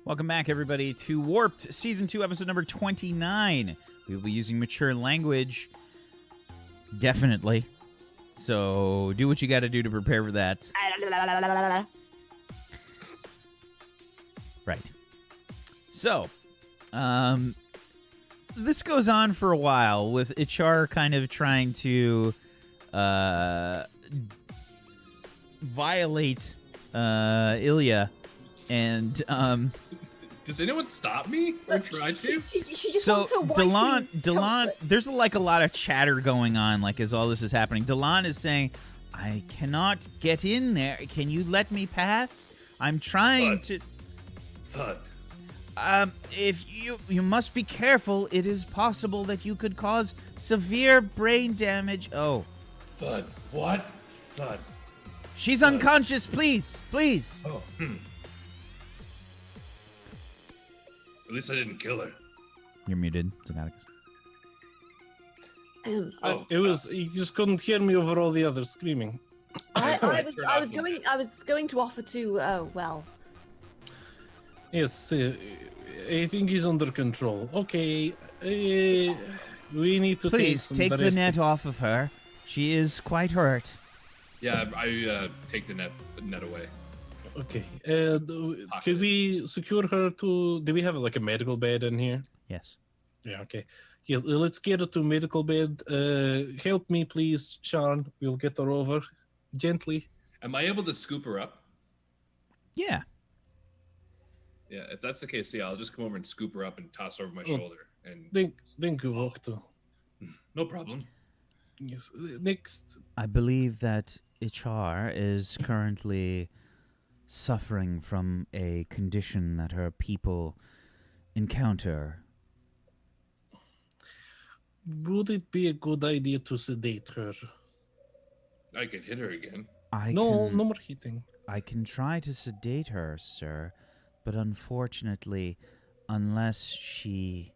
Welcome back, everybody, to Warped, Season 2, Episode number 29. We will be using mature language, definitely. So do what you got to do to prepare for that. Right. So, this goes on for a while, with Ichar kind of trying to violate Ilya, and does anyone stop me or try to? She just wants her Delon, there's like a lot of chatter going on, like as all this is happening. Delon is saying, "I cannot get in there. Can you let me pass? I'm trying to." Thud. If you must be careful. It is possible that you could cause severe brain damage. Oh. Thud. What? Thud. She's unconscious. Please. Oh. At least I didn't kill her. You're muted, Zematicus. It was you just couldn't hear me over all the others screaming. I was going to offer to Yes, I think he's under control. Okay, we need to Please take the net off of her. She is quite hurt. Yeah, I take the net away. Okay, could we secure her to? Do we have like a medical bed in here? Yes. Yeah. Okay. Yeah, let's get her to medical bed. Help me, please, Sean. We'll get her over gently. Am I able to scoop her up? Yeah. Yeah, if that's the case, yeah, I'll just come over and scoop her up and toss her over my shoulder. And Thank you, Doctor. no problem. Yes. Next. I believe that Ichar is currently suffering from a condition that her people encounter. Would it be a good idea to sedate her? I could hit her again. No more hitting. I can try to sedate her, sir, but unfortunately, unless she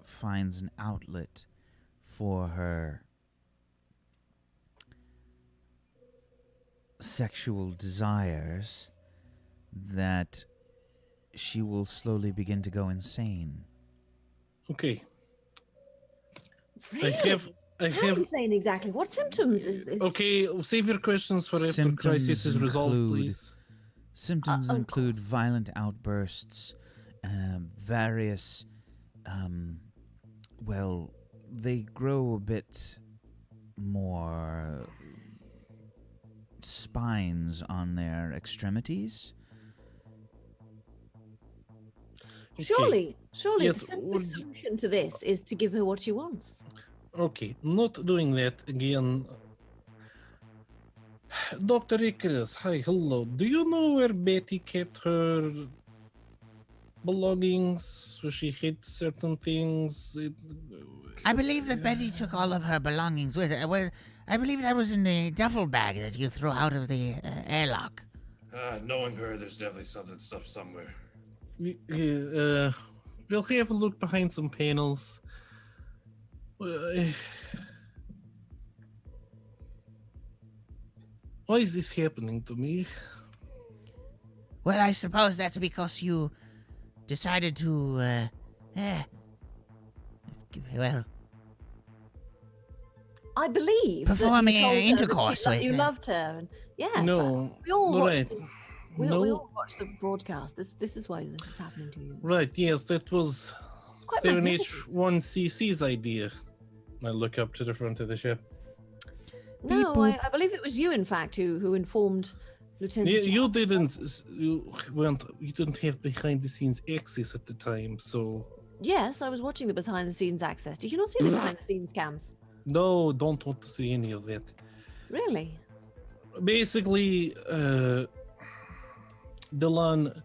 finds an outlet for her sexual desires, that she will slowly begin to go insane. Okay. really? How insane exactly? What symptoms is Okay, save your questions for after crisis is resolved, please. Symptoms of include course. violent outbursts, various, they grow a bit more spines on their extremities. Surely Yes, the simplest solution to this is to give her what she wants. Okay, not doing that again. Dr. Icarus, hi, hello. Do you know where Betty kept her belongings? Where she hid certain things? I believe that Betty took all of her belongings with her. Well, I believe that was in the duffel bag that you threw out of the airlock. Knowing her, there's definitely stuff somewhere. We'll have a look behind some panels. Why is this happening to me? Well, I suppose that's because you decided to, I believe Performing that you told her intercourse that you with her. loved her. And yes, No, we all right. watched. We all watched the broadcast. This is why this is happening to you. Right, yes, that was Quite 7H1CC's idea. I look up to the front of the ship. No, I believe it was you, in fact, who informed Lieutenant. You didn't. You didn't have behind the scenes access at the time, so. Yes, I was watching the behind the scenes access. Did you not see the behind the scenes cams? No, don't want to see any of that. Really? Basically, Dylan,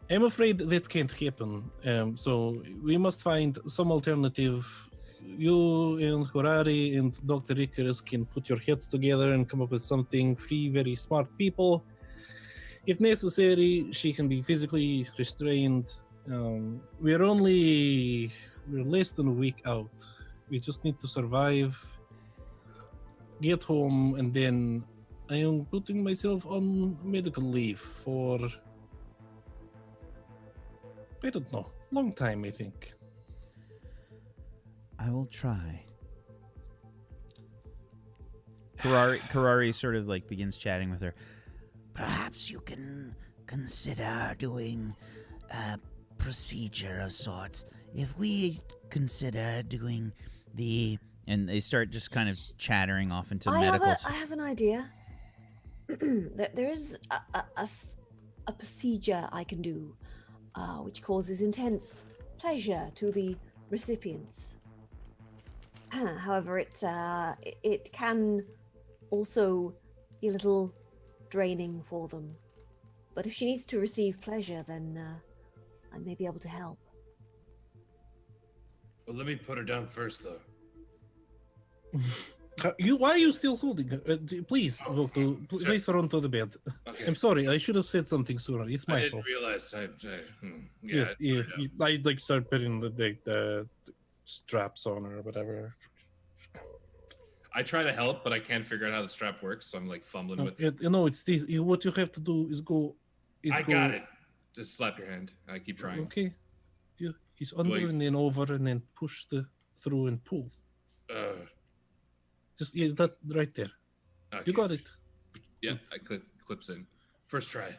I'm afraid that can't happen. So we must find some alternative. You and Horari and Dr. Icarus can put your heads together and come up with something. Three very smart people. If necessary, she can be physically restrained. We're less than a week out. We just need to survive, get home, and then I am putting myself on medical leave for I don't know. Long time, I think. I will try. Karari sort of like begins chatting with her. Perhaps you can consider doing a procedure of sorts. If we consider doing the... And they start just kind of chattering off into I medical. have an idea. There is a procedure I can do, which causes intense pleasure to the recipients. However, it can also be a little draining for them. But if she needs to receive pleasure, then I may be able to help. Well, let me put her down first, though. Why are you still holding her? Please, Doctor, place her onto the bed. Okay. I'm sorry, I should have said something sooner. It's I my didn't fault. realize. Yeah. I like start putting the straps on her or whatever. I try to help, but I can't figure out how the strap works, so I'm like fumbling with it. It's this. What you have to do is go. Got it. Just slap your hand. I keep trying. Okay. He's under and then over and then push through and pull. Just that right there. Okay. You got it. Yeah, I clips in. First try.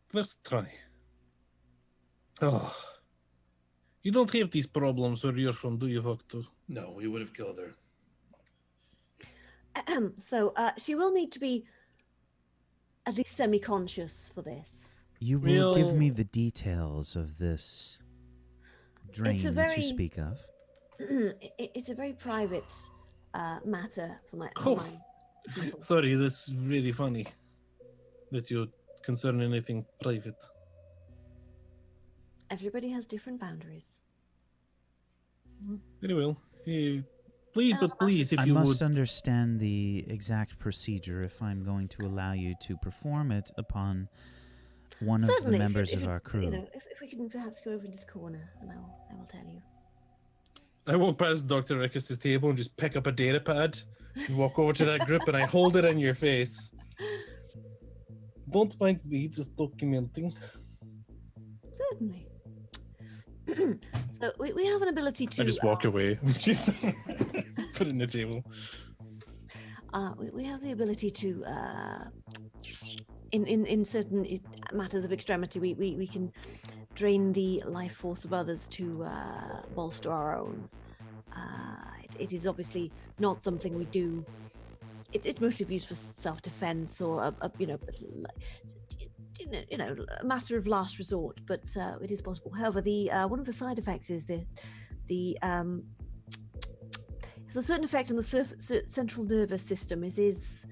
First try. Oh. You don't have these problems where you're from, do you, Victor? No, we would have killed her. So she will need to be at least semi-conscious for this. You will give me the details of this drain that you speak of. It's a very private matter for my people. Sorry, that's really funny that you concern anything private. Everybody has different boundaries. Very well. Please, if I you would... must understand the exact procedure if I'm going to allow you to perform it upon one Certainly, of the members of our crew. If we can perhaps go over into the corner, and I will tell you. I walk past Dr. Rickus's table and just pick up a data pad and walk over to that group and I hold it in your face. Don't mind me, just documenting. Certainly. So we have an ability to... I just walk away. Put it in the table. We have the ability to... In certain matters of extremity, we can drain the life force of others to bolster our own. It is obviously not something we do. It's mostly used for self-defense or a matter of last resort. But it is possible. However, the one of the side effects is there's a certain effect on the central nervous system. It is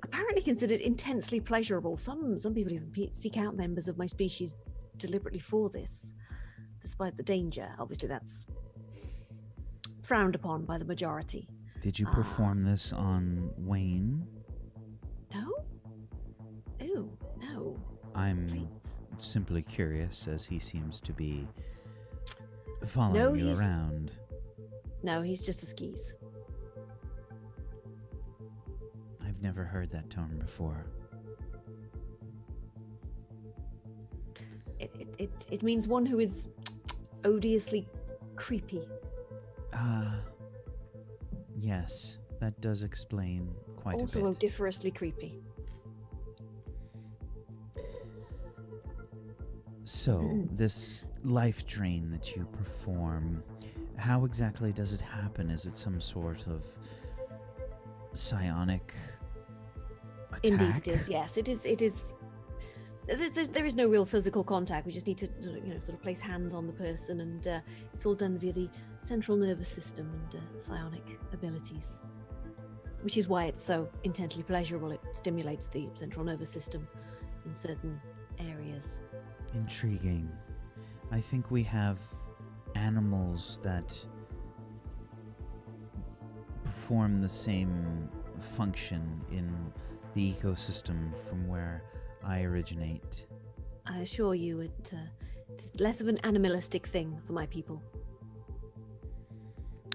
apparently considered intensely pleasurable. Some people even seek out members of my species deliberately for this, despite the danger. Obviously, that's frowned upon by the majority. Did you perform this on Wayne? No? Ew, no. I'm Please. simply curious, as he seems to be following you around. No, he's just a skis. I've never heard that term before. It means one who is odiously creepy. Yes, that does explain quite a Also bit. odoriferously creepy. So, this life drain that you perform, how exactly does it happen? Is it some sort of psionic attack? Indeed it is, yes. It is. There is no real physical contact. We just need to sort of place hands on the person, and it's all done via the central nervous system and psionic abilities, which is why it's so intensely pleasurable. It stimulates the central nervous system in certain areas. Intriguing. I think we have animals that perform the same function in the ecosystem from where I originate. I assure you, it's less of an animalistic thing for my people.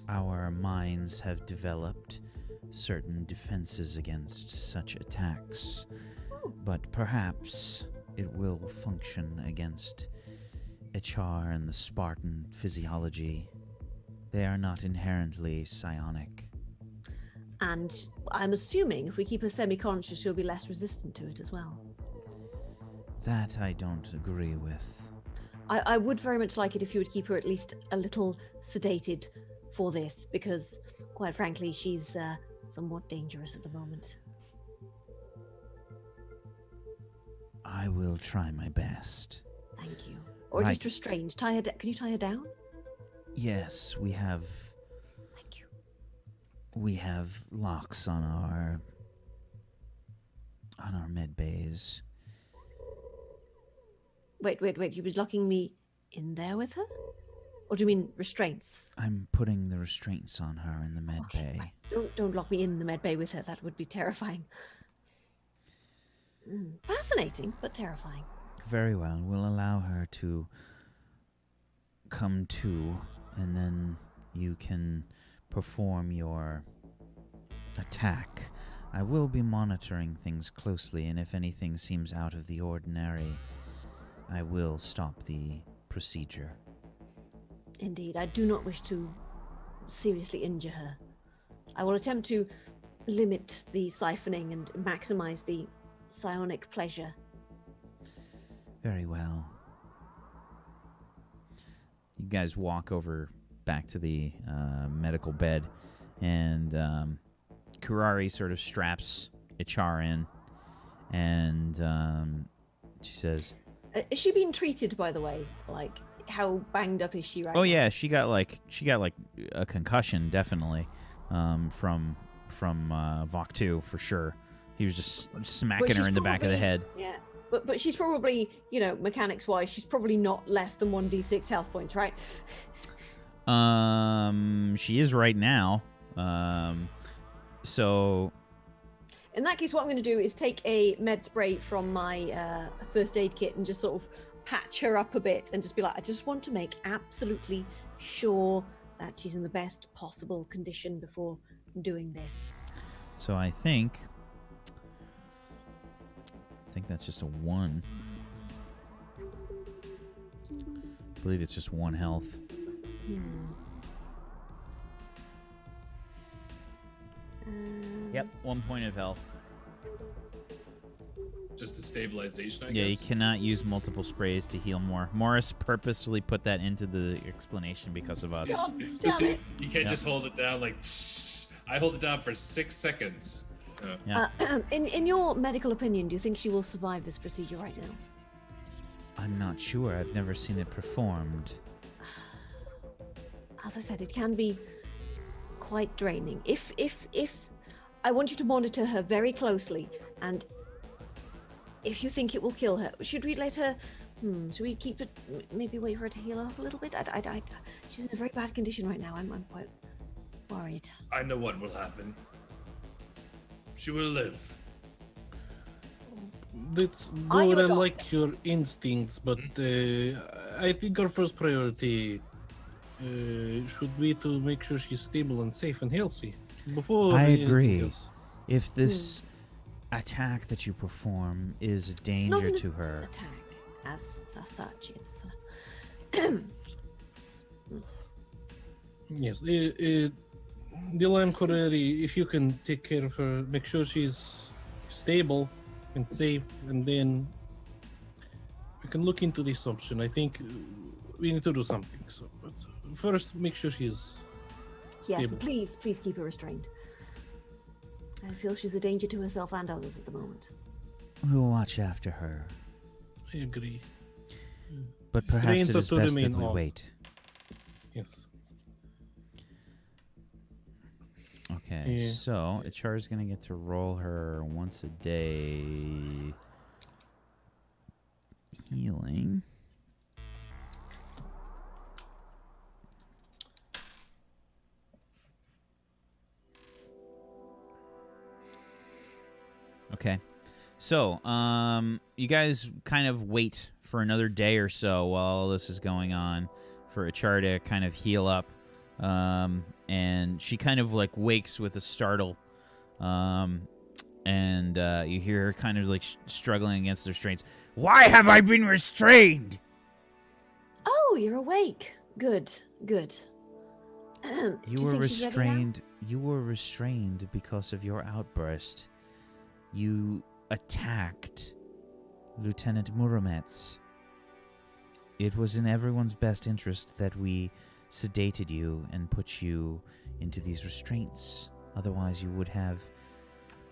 Our minds have developed certain defenses against such attacks, but perhaps it will function against Ichar and the Spartan physiology, they are not inherently psionic. And I'm assuming if we keep her semi-conscious, she'll be less resistant to it as well. That I don't agree with. I would very much like it if you would keep her at least a little sedated for this, because, quite frankly, she's somewhat dangerous at the moment. I will try my best. Thank you. Or Right. just restrained. Tie her. Can you tie her down? Yes, we have Thank you. locks on our med bays. Wait. You was locking me in there with her? Or do you mean restraints? I'm putting the restraints on her in the med bay. Right. Don't lock me in the med bay with her. That would be terrifying. Fascinating, but terrifying. Very well. We'll allow her to come to, and then you can perform your attack. I will be monitoring things closely, and if anything seems out of the ordinary, I will stop the procedure. Indeed, I do not wish to seriously injure her. I will attempt to limit the siphoning and maximize the psionic pleasure. Very well. You guys walk over back to the medical bed, and Kurari sort of straps Ichar in, and she says, Is she being treated, by the way? Like, how banged up is she right "Oh now? yeah, she got like a concussion, definitely, from Vok 2 for sure. He was just smacking her she's in the back of the probably- head." Yeah. But she's probably, mechanics-wise, she's probably not less than 1d6 health points, right? She is right now. So In that case, what I'm going to do is take a med spray from my first aid kit and just sort of patch her up a bit and just be like, I just want to make absolutely sure that she's in the best possible condition before doing this. So I think that's just a 1. I believe it's just 1 health. Yep, 1 point of health. Just a stabilization, I Yeah, you guess. cannot use multiple sprays to heal more. Morris purposefully put that into the explanation because of us. God You damn it. can't just hold it down like. I hold it down for 6 seconds. Yeah. In your medical opinion, do you think she will survive this procedure right now? I'm not sure. I've never seen it performed. As I said, it can be quite draining. If I want you to monitor her very closely, and if you think it will kill her, should we let her? Should we keep it? Maybe wait for her to heal up a little bit. She's in a very bad condition right now. I'm quite worried. I know what will happen. She will live. That's Are you good. a I doctor? like your instincts, but I think our first priority should be to make sure she's stable and safe and healthy before I anything agree. else. If this attack that you perform is a It's not danger an to her, attack as such. It's Yes, Dylan Correri, if you can take care of her, make sure she's stable and safe, and then we can look into this option. I think we need to do something. So, but first, make sure she's yes. stable. Please keep her restrained. I feel she's a danger to herself and others at the moment. we'll watch after her. I agree. But perhaps Strains it are is to best that remain we on. wait. Yes. Okay, Yeah. so Ichar's gonna get to roll her once a day healing. Okay. So, you guys kind of wait for another day or so while this is going on for Ichar to kind of heal up. And she kind of like wakes with a startle. And you hear her kind of like struggling against the restraints. Why have I been restrained? Oh, you're awake. Good, good. Do You were think she's ready now? restrained. You were restrained because of your outburst. You attacked Lieutenant Muromets. It was in everyone's best interest that we sedated you and put you into these restraints. Otherwise, you would have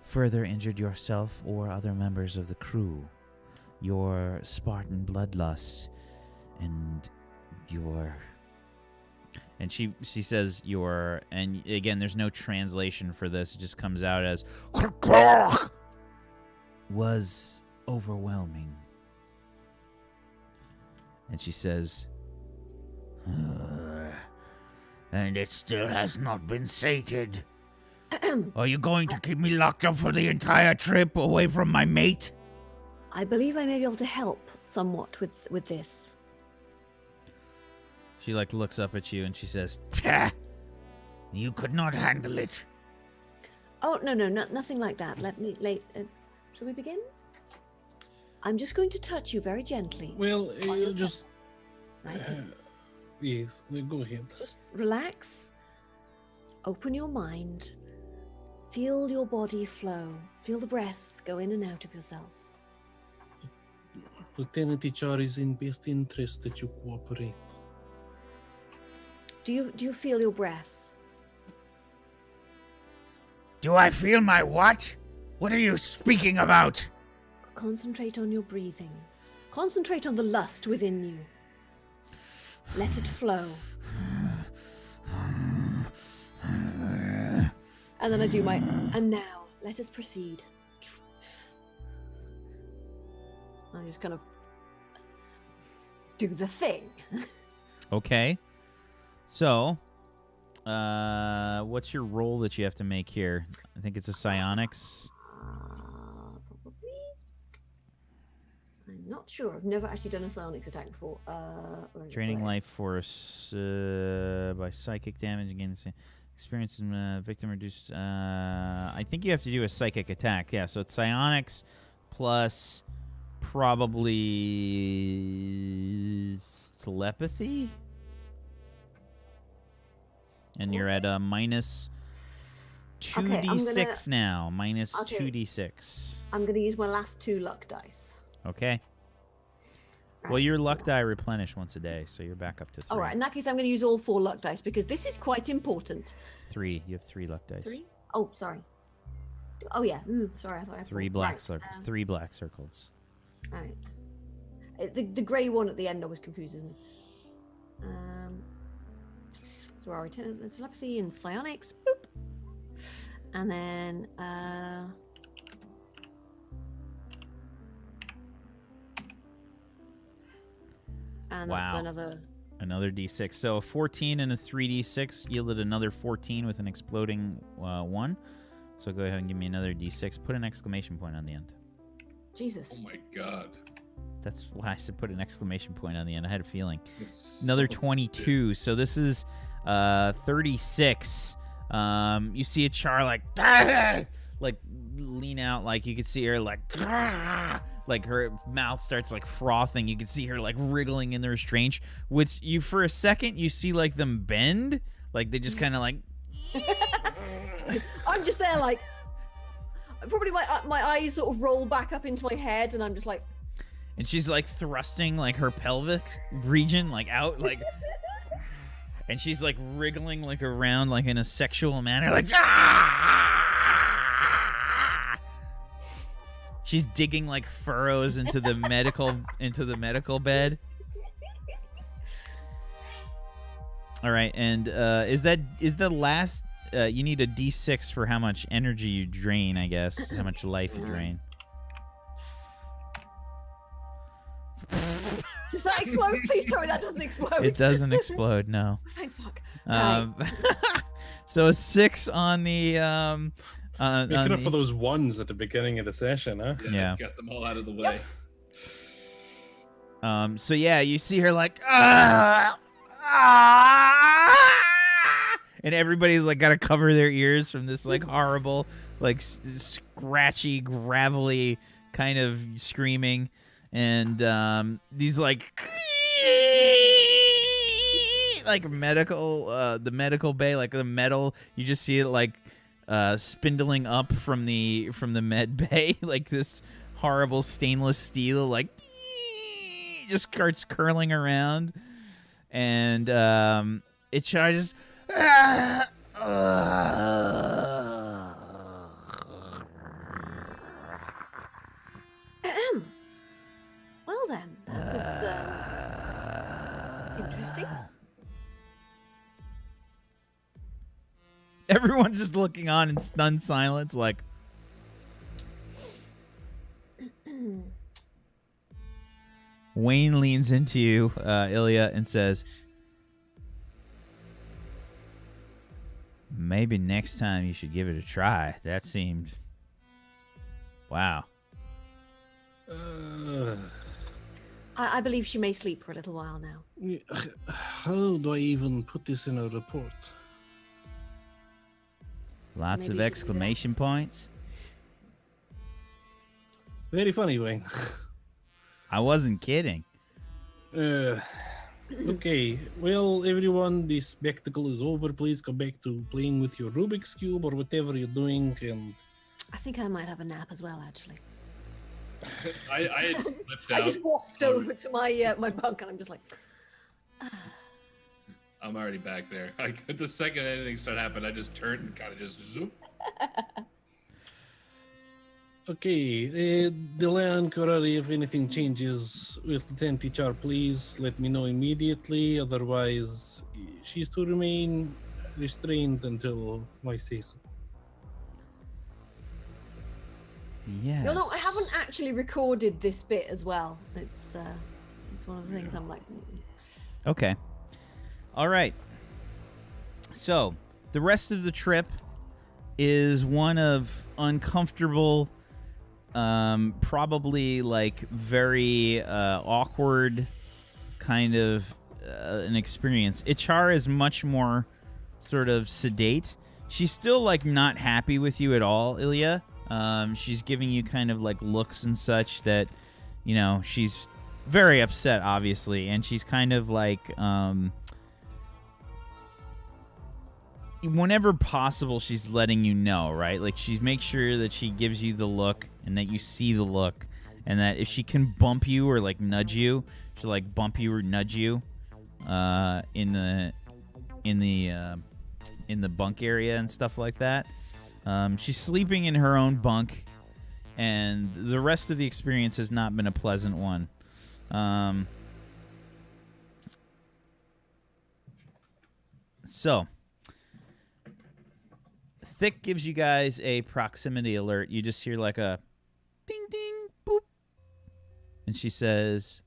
further injured yourself or other members of the crew. Your Spartan bloodlust and your... And she says your... And again, there's no translation for this. It just comes out as... was overwhelming. And she says... And it still has not been sated. Are you going to keep me locked up for the entire trip away from my mate? I believe I may be able to help somewhat with this. She, looks up at you and she says... Pah! You could not handle it. Oh, no, nothing like that. Shall we begin? I'm just going to touch you very gently. Well, On your just... Right? yes, go ahead. Just relax. Open your mind. Feel your body flow. Feel the breath go in and out of yourself. Lieutenant HR is in best interest that you cooperate. Do you feel your breath? Do I feel my what? What are you speaking about? Concentrate on your breathing. Concentrate on the lust within you. Let it flow. And then I do my... And now, let us proceed. I just kind of do the thing. Okay. So, what's your roll that you have to make here? I think it's a psionics. Probably. I'm not sure. I've never actually done a psionics attack before. Draining life force by psychic damage against experience victim reduced. I think you have to do a psychic attack. Yeah, so it's psionics plus probably telepathy. And you're at a minus 2d6 now. Minus 2d6. I'm going to use my last 2 luck dice. Okay. Well, Right, your so- luck die replenish once a day, so you're back up to 3. All right, in that case, I'm going to use all 4 luck dice because this is quite important. 3. You have 3 luck dice. 3? Oh, sorry. Oh, yeah. Sorry, I thought I had 3 4. black Right, circles. 3 black circles. All right. The grey one at the end always confuses me. So our telepathy and psionics. Boop. And then and that's Wow. Another d6. So a 14 and a 3d6 yielded another 14 with an exploding 1. So go ahead and give me another d6. Put an exclamation point on the end. Jesus. Oh my god. That's why I said put an exclamation point on the end. I had a feeling. It's Another so 22. So this is 36. You see a Char like lean out, like you could see her like her mouth starts like frothing. You can see her like wriggling in the restraint, which you for a second you see like them bend, like they just kind of like. I'm just there like probably my eyes sort of roll back up into my head and I'm just like. And she's like thrusting like her pelvic region like out like. And she's like wriggling like around like in a sexual manner, like she's digging like furrows into the medical bed. All right, and is the last you need a D6 for how much energy you drain, I guess, how much life you drain. Does that explode? Please tell me that doesn't explode. It doesn't explode, no. Thank fuck. So a 6 on the Making up for those 1s at the beginning of the session, huh? Yeah. Got them all out of the way. Yep. So yeah, you see her like and everybody's like got to cover their ears from this like horrible like scratchy gravelly kind of screaming, and these like like medical, the medical bay, like the metal. You just see it like spindling up from the med bay, like this horrible stainless steel, like just starts curling around, and it charges. Well then, that was interesting. Everyone's just looking on in stunned silence, like. Wayne leans into you, Ilya, and says, "Maybe next time you should give it a try. That seemed... Wow." I believe she may sleep for a little while now. How do I even put this in a report? Lots Maybe of she- exclamation points. Very funny, Wayne. I wasn't kidding. Okay, well, everyone, this spectacle is over. Please go back to playing with your Rubik's Cube or whatever you're doing, and I think I might have a nap as well, actually. I had slipped out. I just waft over to my my bunk and I'm just like, I'm already back there. Like the second anything started happening, I just turned and kind of just zoom. okay, Delan, Korari, if anything changes with Lieutenant HR, please let me know immediately. Otherwise, she's to remain restrained until I say so. Yes. no, I haven't actually recorded this bit as well. It's one of the things I'm like, Okay. All right. So, the rest of the trip is one of uncomfortable, probably like very awkward kind of an experience. Ichar is much more sort of sedate. She's still like not happy with you at all, Ilya. She's giving you kind of like looks and such that, you know, she's very upset, obviously, and she's kind of like, whenever possible, she's letting you know, right? Like, she makes sure that she gives you the look and that you see the look, and that if she can bump you or like nudge you, she'll like bump you or nudge you in the bunk area and stuff like that. She's sleeping in her own bunk, and the rest of the experience has not been a pleasant one. So, Thick gives you guys a proximity alert. You just hear like a ding, ding, boop. And she says,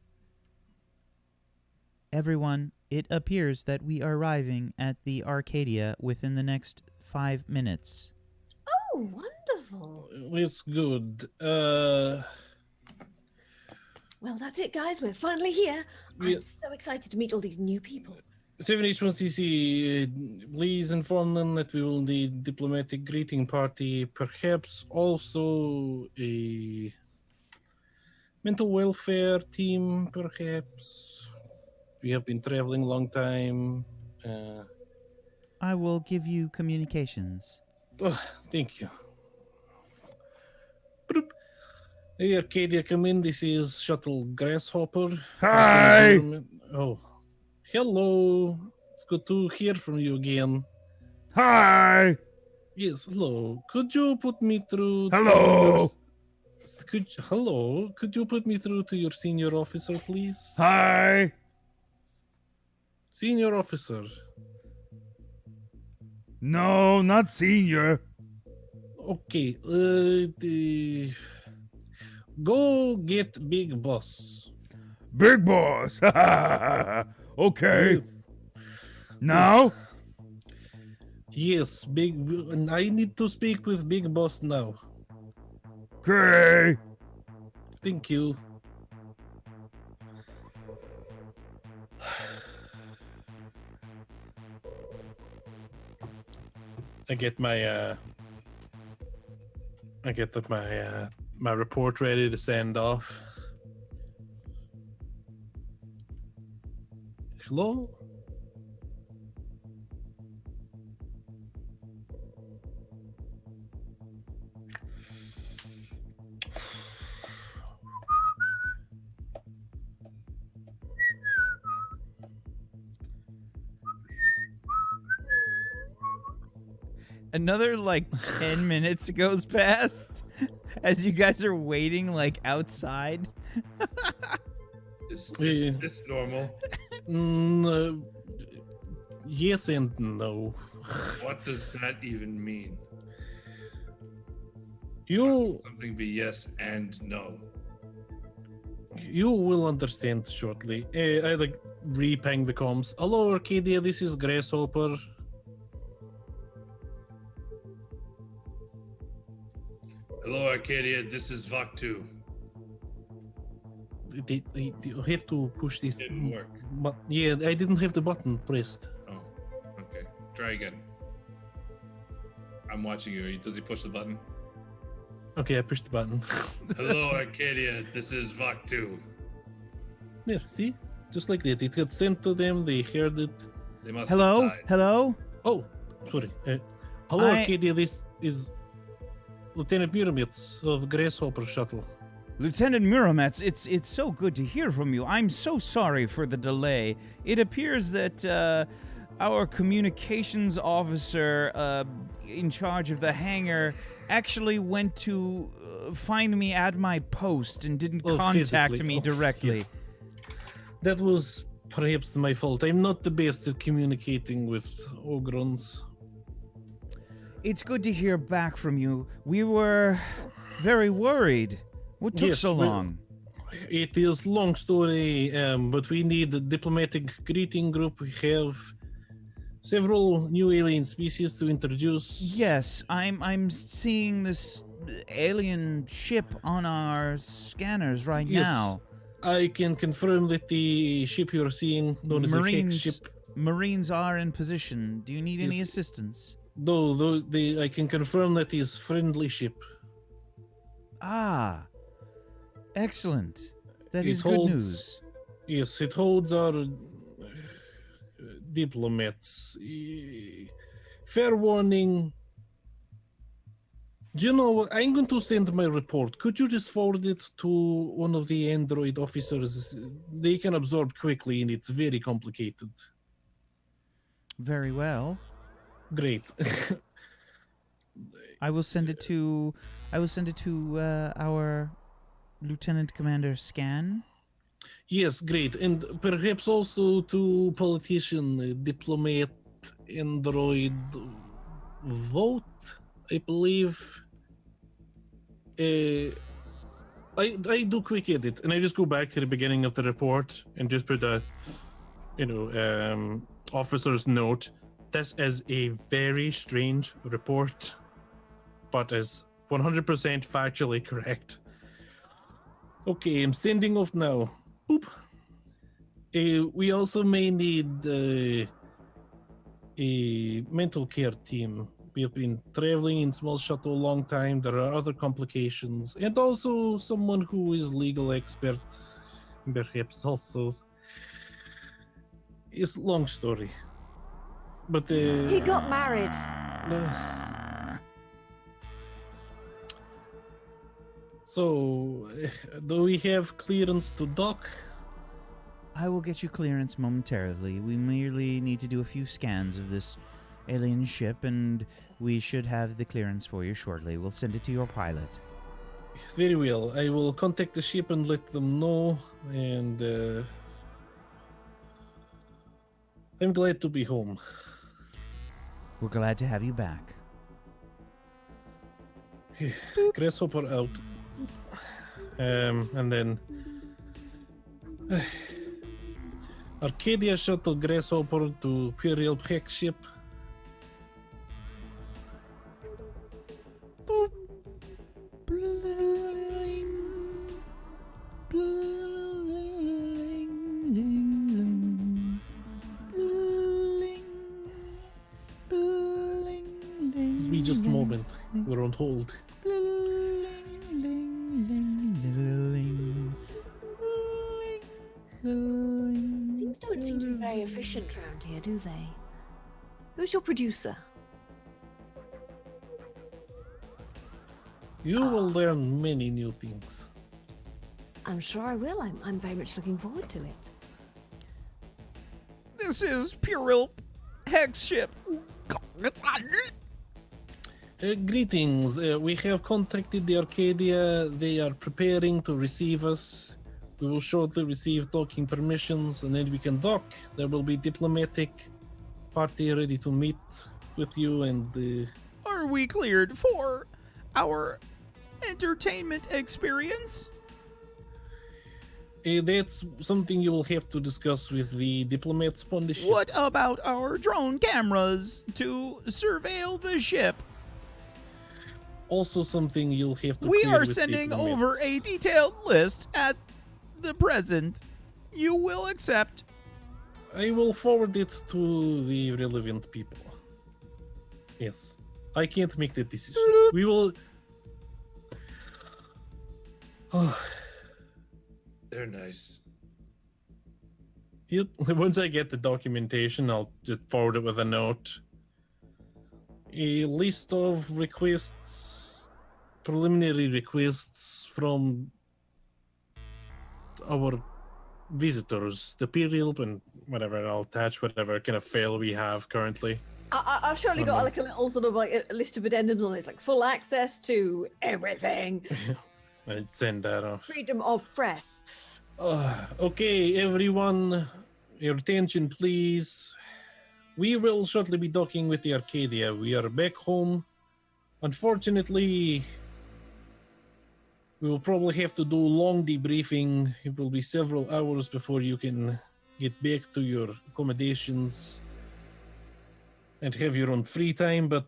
"Everyone, it appears that we are arriving at the Arcadia within the next 5 minutes." oh, wonderful. It's good. Well, that's it, guys. We're finally here. Yeah. I'm so excited to meet all these new people. 7H1CC, please inform them that we will need diplomatic greeting party, perhaps also a mental welfare team, perhaps. We have been traveling a long time. I will give you communications. Oh, thank you. Bloop. Hey, Arcadia, come in. This is Shuttle Grasshopper. Hi! Oh, hello. It's good to hear from you again. Hi! Yes, hello. Could you put me through? Hello. Could you put me through to your senior officer, please? Hi! Senior officer. No, not senior. Okay. Go get Big Boss. Big boss. Okay. Yes. Now? Yes, and I need to speak with Big Boss now. Okay. Thank you. I get my my report ready to send off. Hello? Another like 10 minutes goes past as you guys are waiting like outside. Is Yeah. this normal? Yes and no. What does that even mean? You Something be yes and no. you will understand shortly. I like re-ping the comms. Hello, Arcadia. This is Grasshopper. Hello, Arcadia. This is Vaktu. You have to push this. Didn't work. But yeah, I didn't have the button pressed. Oh, okay. Try again. I'm watching you. Does he push the button? Okay, I pushed the button. Hello, Arcadia. This is Vaktu. There, see? Just like that. It got sent to them, they heard it. They must Hello? have died. Hello? Oh, sorry. Hello, I- Arcadia. This is Lieutenant Muromets of Grasshopper Shuttle. Lieutenant Muromets, it's so good to hear from you. I'm so sorry for the delay. It appears that our communications officer in charge of the hangar actually went to find me at my post and didn't Oh, contact physically. me Oh, directly. yeah. That was perhaps my fault. I'm not the best at communicating with Ogrons. It's good to hear back from you. We were very worried. What took Yes, so well- long? It is long story, but we need a diplomatic greeting group. We have several new alien species to introduce. Yes, I'm seeing this alien ship on our scanners right Yes. now. I can confirm that the ship you're seeing, known as a Hex ship, Marines are in position. Do you need any Yes. assistance? I can confirm that is friendly ship. Ah, excellent. That It is good holds- news. Yes, it holds our diplomats. Fair warning. Do you know what? I'm going to send my report. Could you just forward it to one of the android officers? They can absorb quickly, and it's very complicated. Very well. Great. I will send it to our Lieutenant Commander Scan. Yes, great. And perhaps also to politician, diplomat, android vote, I believe. I do quick edit, and I just go back to the beginning of the report and just put a, officer's note. This is a very strange report, but is 100% factually correct. Okay, I'm sending off now. Boop. We also may need a mental care team. We have been traveling in small shuttle a long time. There are other complications, and also someone who is legal expert, perhaps also. It's long story, but He got married. So, do we have clearance to dock? I will get you clearance momentarily. We merely need to do a few scans of this alien ship, and we should have the clearance for you shortly. We'll send it to your pilot. Very well. I will contact the ship and let them know. And I'm glad to be home. We're glad to have you back. Grasshopper out. And then Arcadia shuttle Grasshopper to Imperial Hex ship. Be just a moment. We're on hold. Things don't seem to be very efficient around here, do they? Who's your producer? You will learn many new things. I'm sure I will. I'm very much looking forward to it. This is Puril Hex ship. Greetings. We have contacted the Arcadia. They are preparing to receive us. We will shortly receive docking permissions, and then we can dock. There will be diplomatic party ready to meet with you, and Are we cleared for our entertainment experience? that's something you will have to discuss with the diplomats on the ship. What about our drone cameras to surveil the ship? Also something you'll have to We clear are with sending over diplomats. a detailed list at the present. You will accept. I will forward it to the relevant people. Yes. I can't make that decision. We will... Oh, They're nice. yep. Once I get the documentation, I'll just forward it with a note. A list of requests, preliminary requests from our visitors, the period, and whatever. I'll attach whatever kind of fail we have currently. I've surely got like a little sort of like a list of addendums on this, like full access to everything, I'd send that off. freedom of press. Okay, everyone, your attention, please. We will shortly be docking with the Arcadia. We are back home. Unfortunately, we will probably have to do long debriefing. It will be several hours before you can get back to your accommodations and have your own free time, but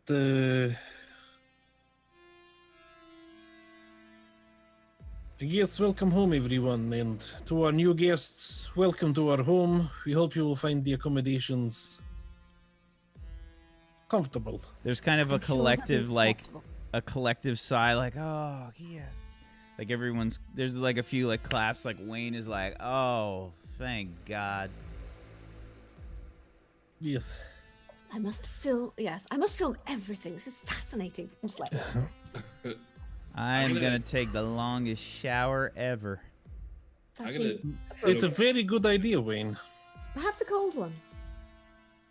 yes, welcome home, everyone, and to our new guests, welcome to our home. We hope you will find the accommodations comfortable. There's kind of a I'm sure collective, that'll be like, acceptable. a collective sigh, like, oh, yes. Like, everyone's, there's like a few, like, claps, like, Wayne is like, oh, thank God. Yes. I must film everything. This is fascinating. I'm just like, I'm gonna- gonna take the longest shower ever. that I'm gonna- seems It's a very good idea, Wayne. perhaps a cold one.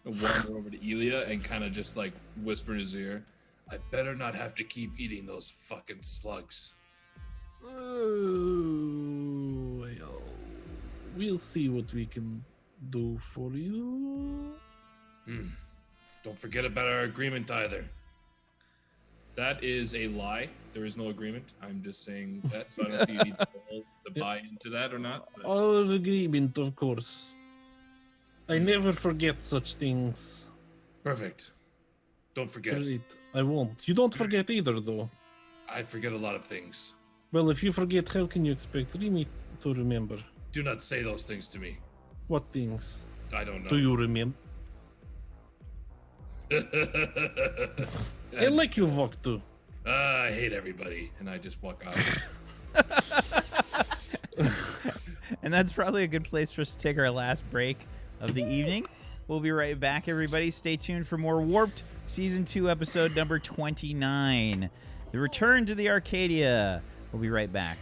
Wander over to Ilya and kind of just like whisper in his ear, I better not have to keep eating those fucking slugs. Oh, well, we'll see what we can do for you. Don't forget about our agreement either. That is a lie. There is no agreement. I'm just saying that, so I don't know if you need to buy into that or not. but- Our agreement, of course. I never forget such things. Perfect. Don't forget. Great. I won't. You don't forget either, though. I forget a lot of things. Well, if you forget, how can you expect Remy to remember? Do not say those things to me. What things I don't know. do you remember? I like your walk too. I hate everybody, and I just walk out. And that's probably a good place for us to take our last break of the evening. We'll be right back, everybody. Stay tuned for more Warped Season 2, episode number 29. The Return to the Arcadia. We'll be right back.